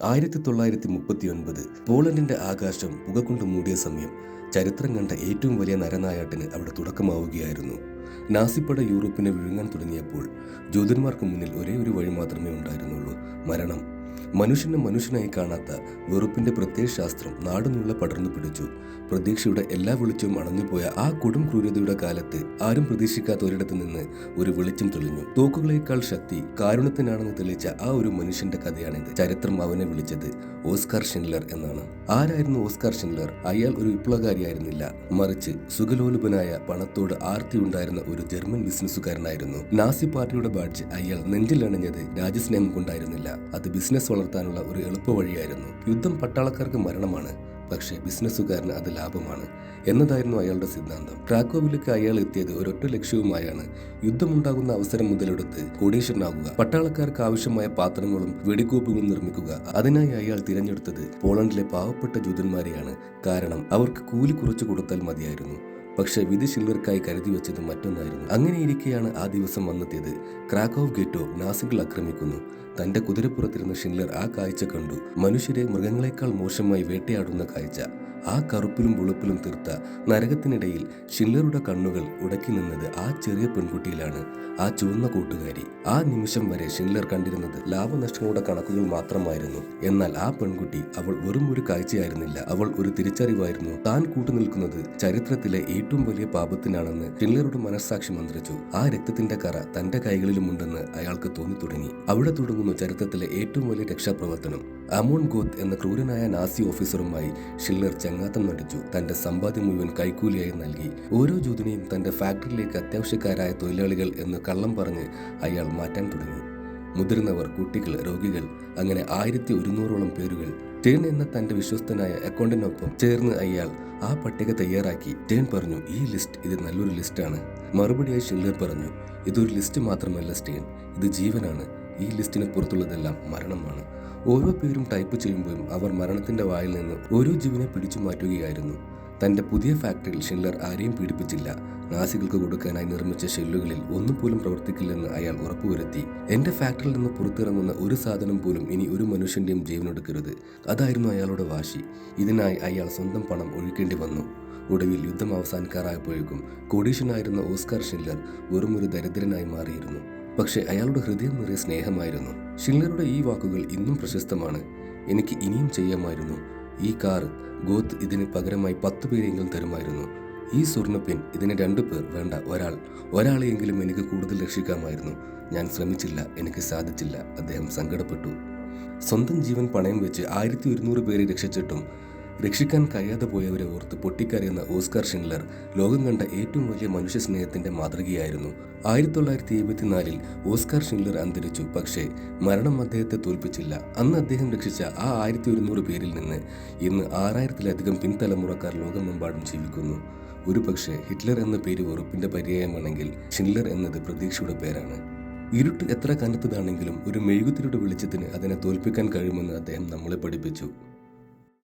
1939 പോളണ്ടിന്റെ ആകാശം പുകകൊണ്ട് മൂടിയ സമയം. ചരിത്രം കണ്ട ഏറ്റവും വലിയ നരനായാട്ടിന് അവിടെ തുടക്കമാവുകയായിരുന്നു. നാസിപ്പട യൂറോപ്പിനെ വിഴുങ്ങാൻ തുടങ്ങിയപ്പോൾ ജൂതന്മാർക്ക് മുന്നിൽ ഒരേ ഒരു വഴി മാത്രമേ ഉണ്ടായിരുന്നുള്ളൂ: മരണം. മനുഷ്യനെ മനുഷ്യനായി കാണാത്ത വെറുപ്പിന്റെ പ്രത്യയശാസ്ത്രം നാടുനീളെ പടർന്നു പിടിച്ചു. പ്രതീക്ഷയുടെ എല്ലാ വെളിച്ചവും അണഞ്ഞുപോയ ആ കൊടും ക്രൂരതയുടെ കാലത്ത് ആരും പ്രതീക്ഷിക്കാത്ത ഒരിടത്ത് നിന്ന് ഒരു വെളിച്ചം തെളിഞ്ഞു. തോക്കുകളേക്കാൾ ശക്തി കാരുണ്യത്തിനാണെന്ന് തെളിയിച്ച ആ ഒരു മനുഷ്യന്റെ കഥയാണിത്. ചരിത്രം അവനെ വിളിച്ചത് ഓസ്കാർ ഷിൻഡ്ലർ എന്നാണ്. ആരായിരുന്നു ഓസ്കാർ ഷിൻഡ്ലർ? അയാൾ ഒരു വിപ്ലവകാരിയായിരുന്നില്ല, മറിച്ച് സുഖലോലുപനായ പണത്തോട് ആർത്തി ഉണ്ടായിരുന്ന ഒരു ജർമ്മൻ ബിസിനസ്സുകാരനായിരുന്നു. നാസി പാർട്ടിയുടെ ബാഡ്ജ് അയാൾ നെഞ്ചിൽ അണിഞ്ഞത് രാജ്യസ്നേഹം കൊണ്ടായിരുന്നില്ല, അത് ബിസിനസ് വളർത്താനുള്ള ഒരു എളുപ്പവഴിയായിരുന്നു. യുദ്ധം പട്ടാളക്കാർക്ക് മരണമാണ്, പക്ഷേ ബിസിനസ്സുകാരന് അത് ലാഭമാണ് എന്നതായിരുന്നു അയാളുടെ സിദ്ധാന്തം. ക്രാക്കോവിലേക്ക് അയാൾ എത്തിയത് ഒരൊറ്റ ലക്ഷ്യവുമായാണ്: യുദ്ധമുണ്ടാകുന്ന അവസരം മുതലെടുത്ത് കോടീശ്വരനാകുക, പട്ടാളക്കാർക്ക് ആവശ്യമായ പാത്രങ്ങളും വെടിക്കോപ്പുകളും നിർമ്മിക്കുക. അതിനായി അയാൾ തിരഞ്ഞെടുത്തത് പോളണ്ടിലെ പാവപ്പെട്ട ജൂതന്മാരെയാണ്. കാരണം അവർക്ക് കൂലി കുറച്ചു കൊടുത്താൽ മതിയായിരുന്നു. പക്ഷെ വിധി ഷിൻഡ്ലർക്കായി കരുതി വെച്ചത് മറ്റൊന്നായിരുന്നു. അങ്ങനെയിരിക്കെയാണ് ആ ദിവസം വന്നെത്തിയത്. ക്രാക്കോവ് ഗെറ്റോ നാസികൾ ആക്രമിക്കുന്നു. തന്റെ കുതിരപ്പുറത്തിരുന്ന ഷിൻഡ്ലർ ആ കാഴ്ച കണ്ടു. മനുഷ്യരെ മൃഗങ്ങളെക്കാൾ മോശമായി വേട്ടയാടുന്ന കാഴ്ച. ആ കറുപ്പിലും വെളുപ്പിലും തീർത്ത നരകത്തിനിടയിൽ ഷിൻഡ്ലറുടെ കണ്ണുകൾ ഉടക്കി നിന്നത് ആ ചെറിയ പെൺകുട്ടിയിലാണ്, ആ ചുവന്ന കൂട്ടുകാരി. ആ നിമിഷം വരെ ഷിൻഡ്ലർ കണ്ടിരുന്നത് ലാഭനഷ്ടങ്ങളുടെ കണക്കുകൾ മാത്രമായിരുന്നു. എന്നാൽ ആ പെൺകുട്ടി, അവൾ വെറും ഒരു കാഴ്ചയായിരുന്നില്ല, അവൾ ഒരു തിരിച്ചറിവായിരുന്നു. താൻ കൂട്ടുനിൽക്കുന്നത് ചരിത്രത്തിലെ ഏറ്റവും വലിയ പാപത്തിനാണെന്ന് ഷിൻഡ്ലറുടെ മനസ്സാക്ഷി മന്ത്രിച്ചു. ആ രക്തത്തിന്റെ കറ തന്റെ കൈകളിലുമുണ്ടെന്ന് അയാൾക്ക് തോന്നി തുടങ്ങി. അവിടെ തുടങ്ങുന്നു ചരിത്രത്തിലെ ഏറ്റവും വലിയ രക്ഷാപ്രവർത്തനം. അമോൺ ഗോത്ത് എന്ന ക്രൂരനായ നാസി ഓഫീസറുമായി ഷിൻഡ്ലർ ചങ്ങാത്തം നടിച്ചു. തന്റെ സമ്പാദ്യം മുഴുവൻ കൈക്കൂലിയായി നൽകി. ഓരോ ജൂതനെയും തന്റെ ഫാക്ടറിയിലേക്ക് അത്യാവശ്യക്കാരായ തൊഴിലാളികൾ എന്ന് കള്ളം പറഞ്ഞ് അയാൾ മാറ്റാൻ തുടങ്ങി. മുതിർന്നവർ, കുട്ടികൾ, രോഗികൾ, അങ്ങനെ 1100ഓളം പേരുകൾ. ടേൺ എന്ന തന്റെ വിശ്വസ്തനായ അക്കൗണ്ടന്റിനൊപ്പം ചേർന്ന് അയാൾ ആ പട്ടിക തയ്യാറാക്കി. ടേൺ പറഞ്ഞു, "ഈ ലിസ്റ്റ് ഇത് നല്ലൊരു ലിസ്റ്റാണ്." മറുപടിയായി ഷിൻഡ്ലർ പറഞ്ഞു, "ഇതൊരു ലിസ്റ്റ് മാത്രമല്ല സ്റ്റേൻ, ഇത് ജീവനാണ്. ഈ ലിസ്റ്റിന് പുറത്തുള്ളതെല്ലാം മരണമാണ്." ഓരോ പേരും ടൈപ്പ് ചെയ്യുമ്പോഴും അവർ മരണത്തിന്റെ വായിൽ നിന്ന് ഓരോ ജീവനെ പിടിച്ചു മാറ്റുകയായിരുന്നു. തന്റെ പുതിയ ഫാക്ടറിയിൽ ഷിൻഡ്ലർ ആരെയും പീഡിപ്പിച്ചില്ല. നാസികൾക്ക് കൊടുക്കാനായി നിർമ്മിച്ച ഷെല്ലുകളിൽ ഒന്നുപോലും പ്രവർത്തിക്കില്ലെന്ന് അയാൾ ഉറപ്പുവരുത്തി. "എന്റെ ഫാക്ടറിയിൽ നിന്ന് പുറത്തിറങ്ങുന്ന ഒരു സാധനം പോലും ഇനി ഒരു മനുഷ്യന്റെയും ജീവനെടുക്കരുത്." അതായിരുന്നു അയാളുടെ വാശി. ഇതിനായി അയാൾ സ്വന്തം പണം ഒഴുക്കേണ്ടി വന്നു. ഒടുവിൽ യുദ്ധം അവസാനിക്കാറായപ്പോഴേക്കും കോടീശ്വരനായിരുന്ന ഓസ്കാർ ഷിൻഡ്ലർ വെറും ഒരു ദരിദ്രനായി മാറിയിരുന്നു. പക്ഷെ അയാളുടെ ഹൃദയം നിറയെ സ്നേഹമായിരുന്നു. ഷിൻഡ്ലറുടെ ഈ വാക്കുകൾ ഇന്നും പ്രശസ്തമാണ്: "എനിക്ക് ഇനിയും ചെയ്യാമായിരുന്നു. ഈ കാർ ഗോത്ത് ഇതിന് പകരമായി 10 പേരെങ്കിലും തരുമായിരുന്നു. ഈ സ്വർണ്ണപ്പെൻ ഇതിന് 2 പേർ, വേണ്ട ഒരാളെയെങ്കിലും എനിക്ക് കൂടുതൽ രക്ഷിക്കാമായിരുന്നു. ഞാൻ ശ്രമിച്ചില്ല, എനിക്ക് സാധിച്ചില്ല." അദ്ദേഹം സങ്കടപ്പെട്ടു. സ്വന്തം ജീവൻ പണയം വെച്ച് 1100 പേരെ രക്ഷിച്ചിട്ടും രക്ഷിക്കാൻ കഴിയാതെ പോയവരെ ഓർത്ത് പൊട്ടിക്കരയുന്ന ഓസ്കാർ ഷിൻഡ്ലർ ലോകം കണ്ട ഏറ്റവും വലിയ മനുഷ്യ സ്നേഹത്തിന്റെ മാതൃകയായിരുന്നു. 1974 ഓസ്കാർ ഷിൻഡ്ലർ അന്തരിച്ചു. പക്ഷേ മരണം അദ്ദേഹത്തെ തോൽപ്പിച്ചില്ല. അന്ന് അദ്ദേഹം രക്ഷിച്ച ആ 1100 പേരിൽ നിന്ന് ഇന്ന് 6000-ലധികം പിൻതലമുറക്കാർ ലോകമെമ്പാടും ജീവിക്കുന്നു. ഒരു പക്ഷേ ഹിറ്റ്ലർ എന്ന പേര് വെറുപ്പിന്റെ പര്യായമാണെങ്കിൽ ഷിൻഡ്ലർ എന്നത് പ്രതീക്ഷയുടെ പേരാണ്. ഇരുട്ട് എത്ര കനത്തതാണെങ്കിലും ഒരു മെഴുകുതിരിയുടെ വെളിച്ചത്തിന് അതിനെ തോൽപ്പിക്കാൻ കഴിയുമെന്ന് അദ്ദേഹം നമ്മളെ പഠിപ്പിച്ചു.